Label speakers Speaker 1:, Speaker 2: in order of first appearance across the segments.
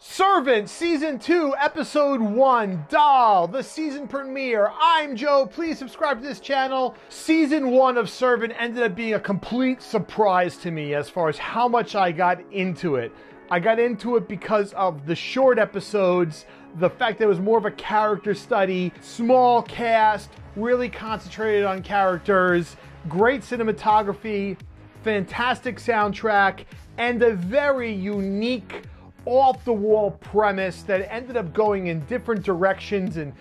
Speaker 1: Servant, Season 2, Episode 1, Doll, the season premiere. I'm Joe. Please subscribe to this channel. Season 1 of Servant ended up being a complete surprise to me as far as how much I got into it. I got into it because of the short episodes, the fact that it was more of a character study, small cast, really concentrated on characters, great cinematography, fantastic soundtrack, and a very unique off-the-wall premise that ended up going in different directions and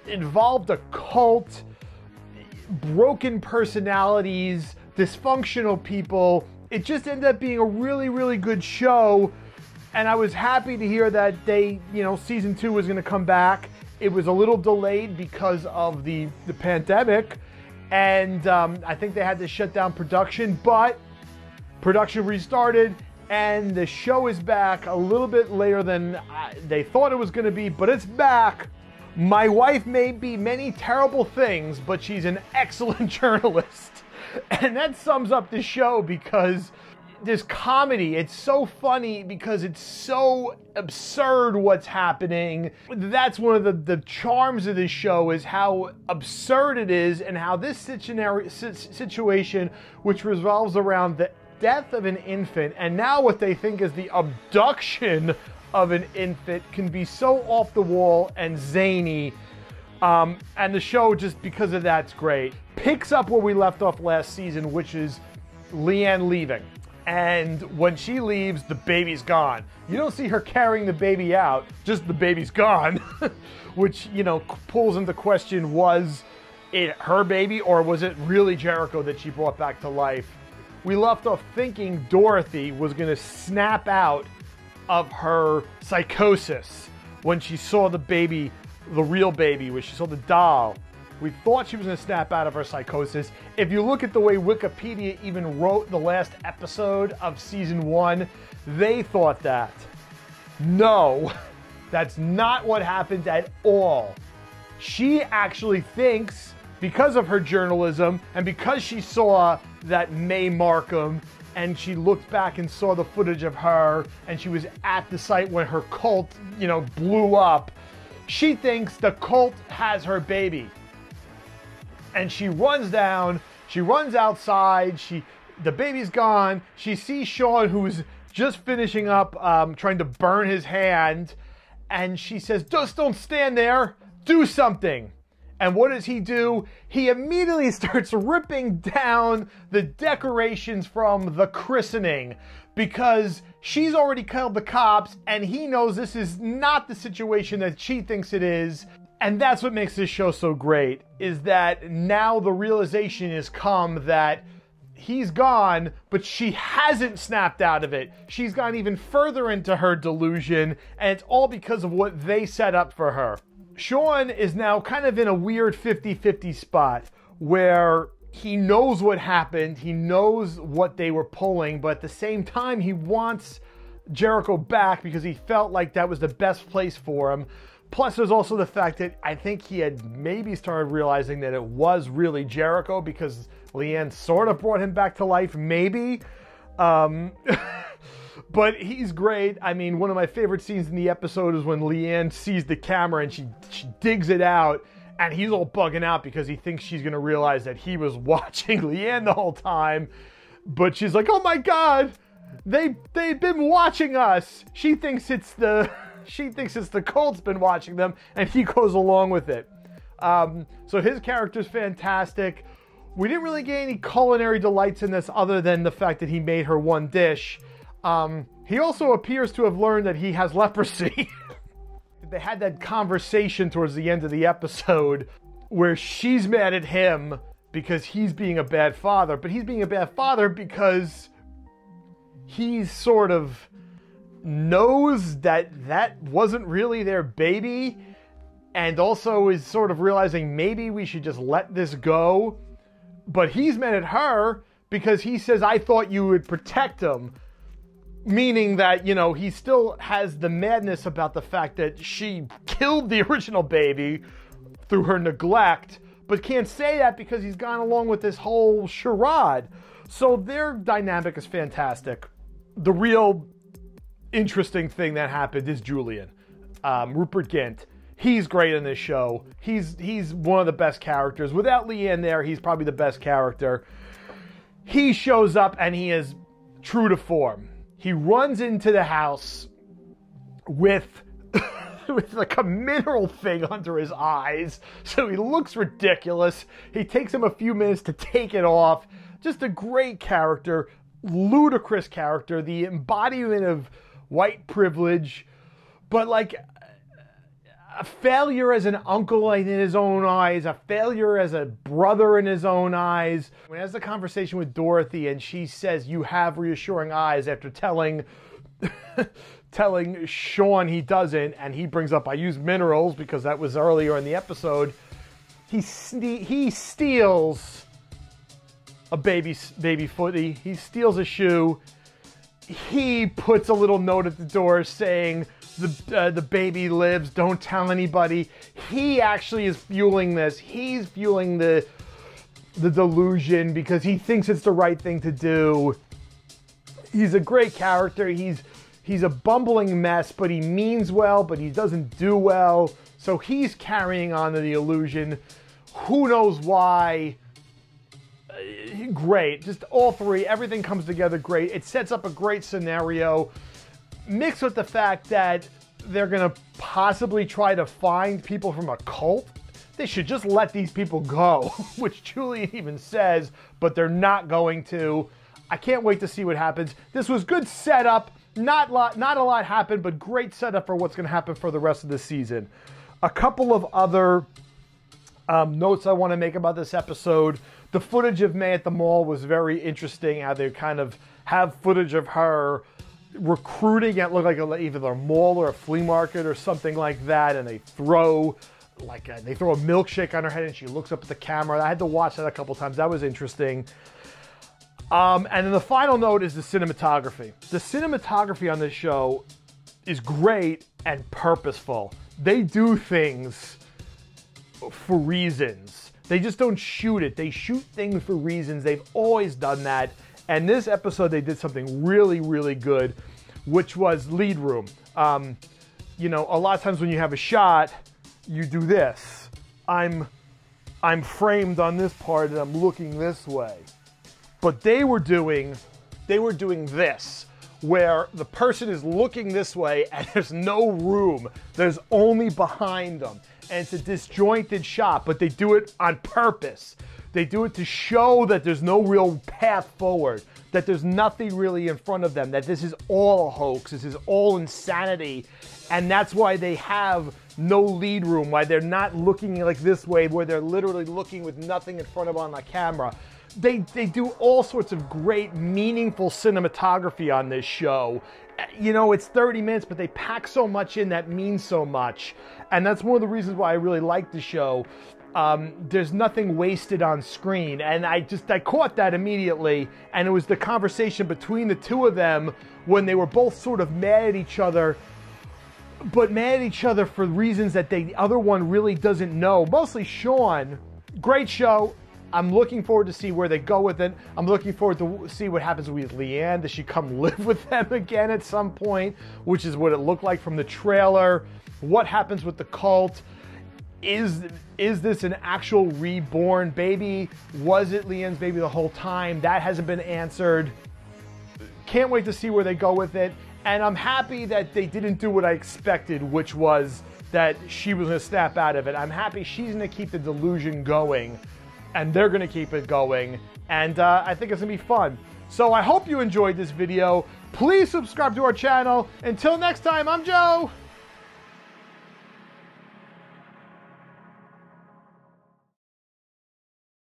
Speaker 1: involved a cult, broken personalities, dysfunctional people. It just ended up being a really, really good show, and I was happy to hear that season 2 was going to come back. It was a little delayed because of the pandemic, and I think they had to shut down production, but production restarted. And the show is back a little bit later than they thought it was going to be, but it's back. My wife may be many terrible things, but she's an excellent journalist. And that sums up the show because this comedy, it's so funny because it's so absurd what's happening. That's one of the charms of this show, is how absurd it is and how this situation, which revolves around the death of an infant, and now what they think is the abduction of an infant, can be so off the wall and zany. And the show, just because of that's great. Picks up where we left off last season, which is Leanne leaving. And when she leaves, the baby's gone. You don't see her carrying the baby out, just the baby's gone. Which, pulls into question, was it her baby or was it really Jericho that she brought back to life? We left off thinking Dorothy was going to snap out of her psychosis when she saw the baby, the real baby, when she saw the doll. We thought she was going to snap out of her psychosis. If you look at the way Wikipedia even wrote the last episode of Season 1, they thought that. No, that's not what happened at all. She actually thinks, because of her journalism and because she saw that May Markham and she looked back and saw the footage of her and she was at the site when her cult, blew up, she thinks the cult has her baby. And she runs down, she runs outside, the baby's gone, she sees Sean, who's just finishing up trying to burn his hand, and she says, just don't stand there, do something. And what does he do? He immediately starts ripping down the decorations from the christening because she's already called the cops and he knows this is not the situation that she thinks it is. And that's what makes this show so great, is that now the realization has come that he's gone, but she hasn't snapped out of it. She's gone even further into her delusion, and it's all because of what they set up for her. Sean is now kind of in a weird 50-50 spot where he knows what happened, he knows what they were pulling, but at the same time he wants Jericho back because he felt like that was the best place for him. Plus there's also the fact that I think he had maybe started realizing that it was really Jericho because Leanne sort of brought him back to life, maybe. But he's great. I mean, one of my favorite scenes in the episode is when Leanne sees the camera and she digs it out, and he's all bugging out because he thinks she's going to realize that he was watching Leanne the whole time. But she's like, oh my God, they've been watching us. She thinks it's the cult's been watching them, and he goes along with it. So his character's fantastic. We didn't really get any culinary delights in this other than the fact that he made her one dish. He also appears to have learned that he has leprosy. They had that conversation towards the end of the episode where she's mad at him because he's being a bad father, but he's being a bad father because he sort of knows that that wasn't really their baby, and also is sort of realizing maybe we should just let this go. But he's mad at her because he says, I thought you would protect him. Meaning that, he still has the madness about the fact that she killed the original baby through her neglect, but can't say that because he's gone along with this whole charade. So their dynamic is fantastic. The real interesting thing that happened is Julian. Rupert Gint. He's great in this show. He's one of the best characters. Without Leanne there, he's probably the best character. He shows up and he is true to form. He runs into the house with like a mineral thing under his eyes, so he looks ridiculous. He takes him a few minutes to take it off. Just a great character, ludicrous character, the embodiment of white privilege, but like a failure as an uncle in his own eyes, a failure as a brother in his own eyes. When he has the conversation with Dorothy and she says, "You have reassuring eyes," after telling Sean he doesn't, and he brings up, "I use minerals," because that was earlier in the episode. He steals a baby footy. He steals a shoe. He puts a little note at the door saying, the baby lives, don't tell anybody. He actually is fueling this. He's fueling the delusion because he thinks it's the right thing to do. He's a great character. He's a bumbling mess, but he means well, but he doesn't do well. So he's carrying on to the illusion. Who knows why? Great. Just all three. Everything comes together great. It sets up a great scenario. Mixed with the fact that they're going to possibly try to find people from a cult. They should just let these people go, which Julian even says, but they're not going to. I can't wait to see what happens. This was good setup. Not a lot happened, but great setup for what's going to happen for the rest of the season. A couple of other notes I want to make about this episode. The footage of May at the mall was very interesting, how they kind of have footage of her recruiting at look like either a mall or a flea market or something like that, and they throw a milkshake on her head and she looks up at the camera. I had to watch that a couple times. That was interesting. And then the final note is the cinematography. The cinematography on this show is great and purposeful. They do things for reasons. They just don't shoot it. They shoot things for reasons. They've always done that. And this episode, they did something really, really good, which was lead room. You know, a lot of times when you have a shot, you do this. I'm framed on this part and I'm looking this way. But they were doing this, where the person is looking this way and there's no room. There's only behind them. And it's a disjointed shot, but they do it on purpose. They do it to show that there's no real path forward, that there's nothing really in front of them, that this is all a hoax, this is all insanity. And that's why they have no lead room, why they're not looking like this way, where they're literally looking with nothing in front of them on the camera. They do all sorts of great, meaningful cinematography on this show. You know, it's 30 minutes, but they pack so much in that means so much. And that's one of the reasons why I really like the show. There's nothing wasted on screen. And I caught that immediately. And it was the conversation between the two of them when they were both sort of mad at each other, but mad at each other for reasons that the other one really doesn't know. Mostly Sean. Great show. I'm looking forward to see where they go with it. I'm looking forward to see what happens with Leanne. Does she come live with them again at some point? Which is what it looked like from the trailer. What happens with the cult? Is this an actual reborn baby? Was it Leanne's baby the whole time? That hasn't been answered. Can't wait to see where they go with it. And I'm happy that they didn't do what I expected, which was that she was going to snap out of it. I'm happy she's going to keep the delusion going. And they're going to keep it going. And I think it's going to be fun. So I hope you enjoyed this video. Please subscribe to our channel. Until next time, I'm Joe.